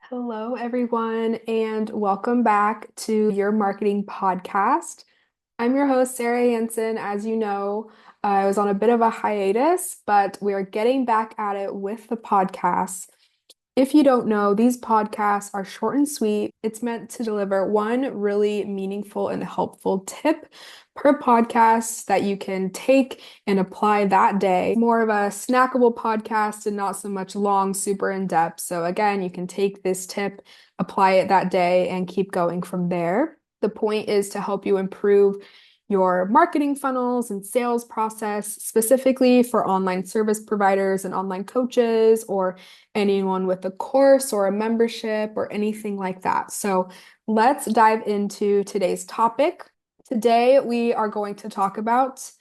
Hello, everyone, and welcome back to your marketing podcast. I'm your host, Sarah Hansen. As you know, I was on a bit of a hiatus, but we are getting back at it with the podcast. If you don't know, these podcasts are short and sweet. It's meant to deliver one really meaningful and helpful tip per podcast that you can take and apply that day. More of a snackable podcast and not so much long, super in depth. So, again, you can take this tip, apply it that day, and keep going from there. The point is to help you improve your marketing funnels and sales process, specifically for online service providers and online coaches, or anyone with a course or a membership or anything like that. So let's dive into today's topic. Today, we are going to talk about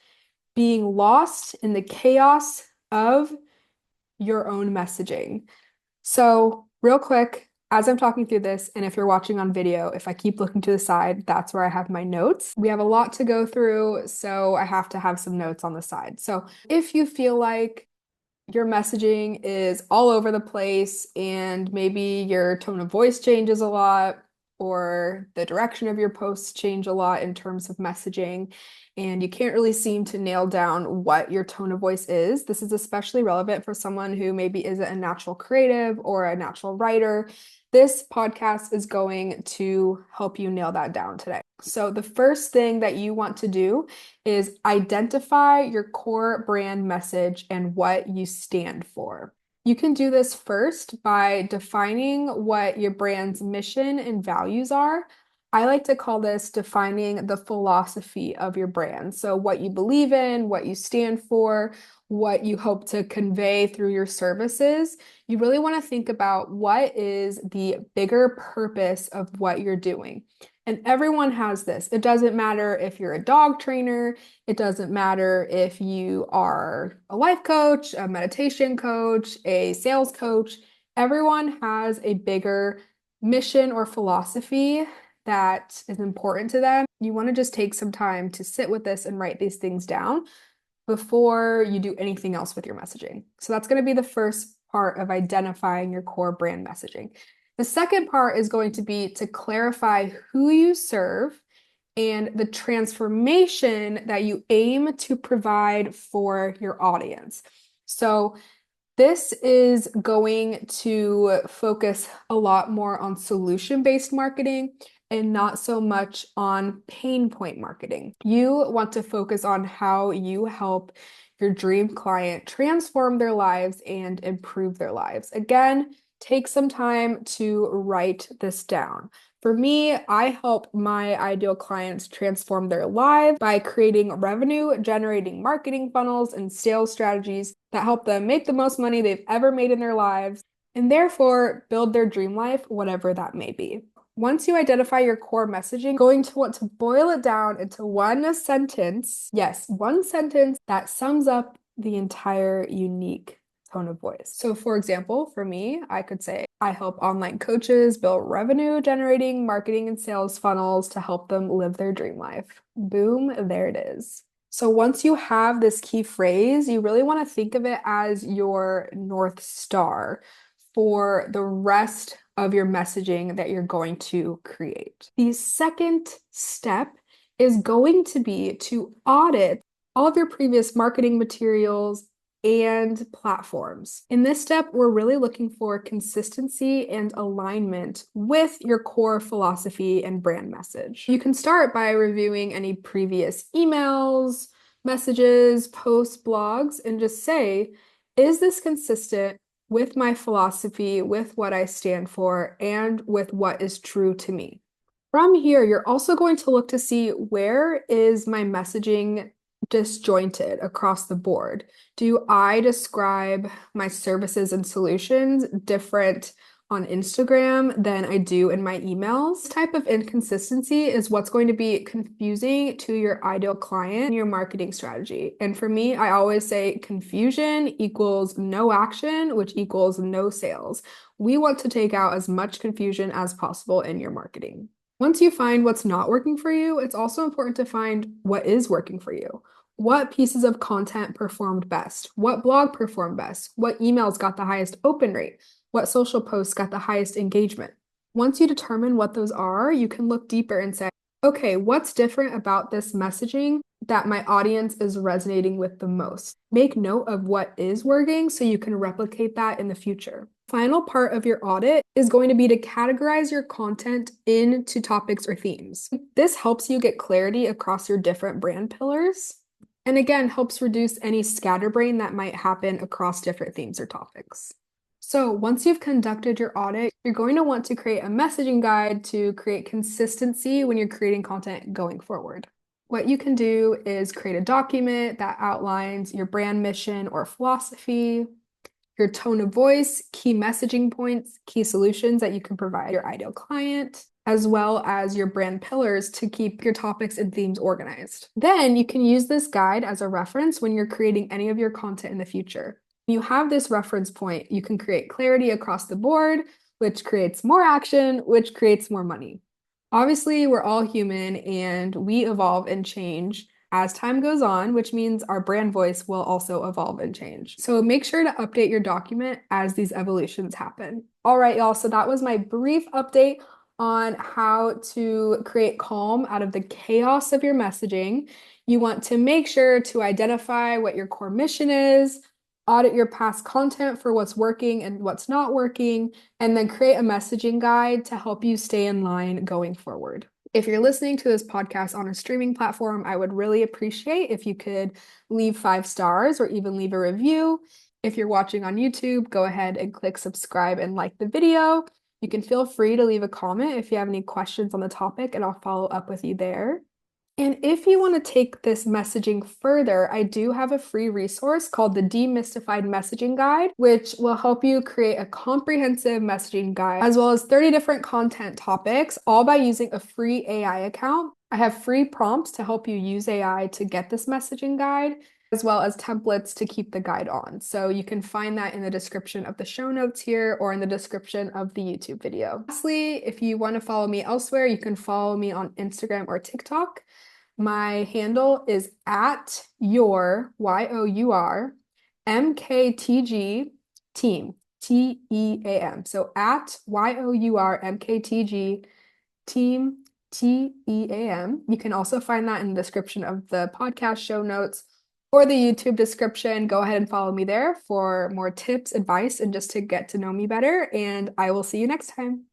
being lost in the chaos of your own messaging. So, real quick, as I'm talking through this, and if you're watching on video, if I keep looking to the side, that's where I have my notes. We have a lot to go through, so I have to have some notes on the side. So, if you feel like your messaging is all over the place and maybe your tone of voice changes a lot or the direction of your posts change a lot in terms of messaging and you can't really seem to nail down what your tone of voice is. This is especially relevant for someone who maybe isn't a natural creative or a natural writer. This podcast is going to help you nail that down today. So the first thing that you want to do is identify your core brand message and what you stand for. You can do this first by defining what your brand's mission and values are. I like to call this defining the philosophy of your brand. So, what you believe in, what you stand for, what you hope to convey through your services. You really want to think about what is the bigger purpose of what you're doing. And everyone has this. It doesn't matter if you're a dog trainer, it doesn't matter if you are a life coach, a meditation coach, a sales coach. Everyone has a bigger mission or philosophy that is important to them. You want to just take some time to sit with this and write these things down before you do anything else with your messaging. So that's going to be the first part of identifying your core brand messaging. The second part is going to be to clarify who you serve and the transformation that you aim to provide for your audience. So this is going to focus a lot more on solution-based marketing and not so much on pain point marketing. You want to focus on how you help your dream client transform their lives and improve their lives. Again, take some time to write this down. For me, I help my ideal clients transform their lives by creating revenue generating marketing funnels and sales strategies that help them make the most money they've ever made in their lives and therefore build their dream life, whatever that may be. Once you identify your core messaging, going to want to boil it down into one sentence. Yes, one sentence that sums up the entire unique tone of voice. So for example, for me, I could say, I help online coaches build revenue generating marketing and sales funnels to help them live their dream life. Boom, there it is. So once you have this key phrase, you really want to think of it as your North Star for the rest of your messaging that you're going to create. The second step is going to be to audit all of your previous marketing materials and platforms. In this step, we're really looking for consistency and alignment with your core philosophy and brand message. You can start by reviewing any previous emails, messages, posts, blogs, and just say, is this consistent with my philosophy, with what I stand for, and with what is true to me? From here, you're also going to look to see where is my messaging disjointed across the board. Do I describe my services and solutions different on Instagram than I do in my emails? This type of inconsistency is what's going to be confusing to your ideal client in your marketing strategy. And for me, I always say confusion equals no action, which equals no sales. We want to take out as much confusion as possible in your marketing. Once you find what's not working for you, it's also important to find what is working for you. What pieces of content performed best? What blog performed best? What emails got the highest open rate? What social posts got the highest engagement? Once you determine what those are, you can look deeper and say, okay, what's different about this messaging that my audience is resonating with the most? Make note of what is working so you can replicate that in the future. Final part of your audit is going to be to categorize your content into topics or themes. This helps you get clarity across your different brand pillars, and again, helps reduce any scatterbrain that might happen across different themes or topics. So once you've conducted your audit, you're going to want to create a messaging guide to create consistency when you're creating content going forward. What you can do is create a document that outlines your brand mission or philosophy, your tone of voice, key messaging points, key solutions that you can provide your ideal client, as well as your brand pillars to keep your topics and themes organized. Then you can use this guide as a reference when you're creating any of your content in the future. You have this reference point, you can create clarity across the board, which creates more action, which creates more money. Obviously, we're all human and we evolve and change as time goes on, which means our brand voice will also evolve and change. So make sure to update your document as these evolutions happen. All right, y'all, so that was my brief update on how to create calm out of the chaos of your messaging. You want to make sure to identify what your core mission is, audit your past content for what's working and what's not working, and then create a messaging guide to help you stay in line going forward. If you're listening to this podcast on a streaming platform, I would really appreciate if you could leave 5 stars or even leave a review. If you're watching on YouTube, go ahead and click subscribe and like the video. You can feel free to leave a comment if you have any questions on the topic, and I'll follow up with you there. And if you want to take this messaging further, I do have a free resource called the Demystified Messaging Guide, which will help you create a comprehensive messaging guide, as well as 30 different content topics, all by using a free AI account. I have free prompts to help you use AI to get this messaging guide, as well as templates to keep the guide on. So you can find that in the description of the show notes here or in the description of the YouTube video. Lastly, if you want to follow me elsewhere, you can follow me on Instagram or TikTok. My handle is at your, YOUR, MKTG team, TEAM. So at YOUR, MKTG team, TEAM. You can also find that in the description of the podcast show notes or the YouTube description. Go ahead and follow me there for more tips, advice, and just to get to know me better. And I will see you next time.